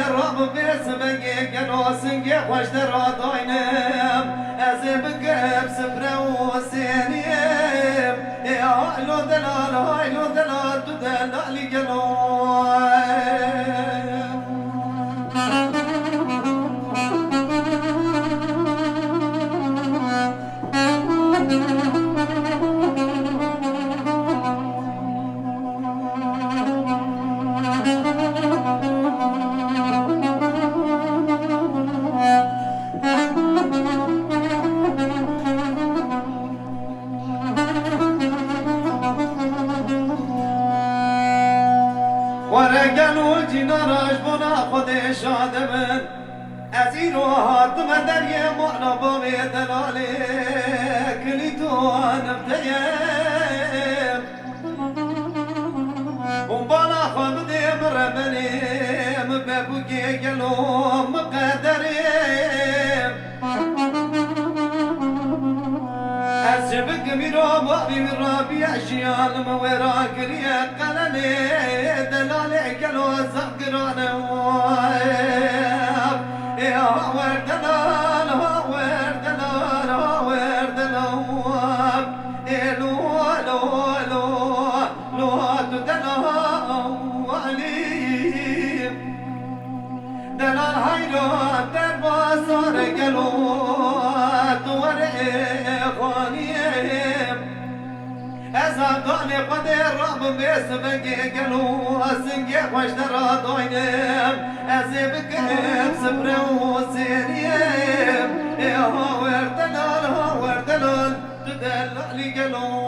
الرب بيسمك كانوا سنجي خوش درادوينم أزبك بسفرة وسينيم يا هايلو دلال تدلالي قلوب ورقلو جينا راجبنا خودي شادمن أزيرو هاتم دريا معنى بامي دلالي كليتو نبتيم ومبالا خامدي مرمني مبابوكي قلو مقدرين أسبك ميرو بابي من رابي أشياء مويراك ليا قلني دلالي قلو زقرانا يا هاور دلال هاور دلال هاور دلال لو لو لو لو دلال عليم دلال هايلو دربا صار قلو أزادوني قد الرب باسمك قلو أسنقي خوش درادوينم أزيبك بسفر وسيريم يا هاور دلال تدلالي قلو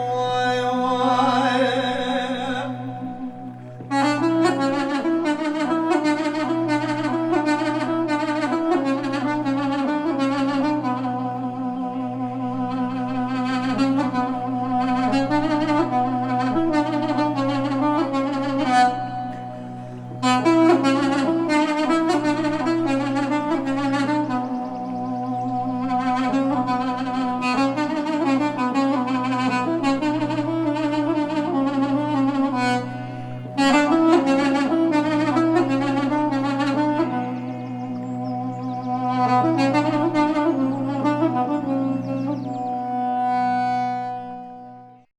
Thank you.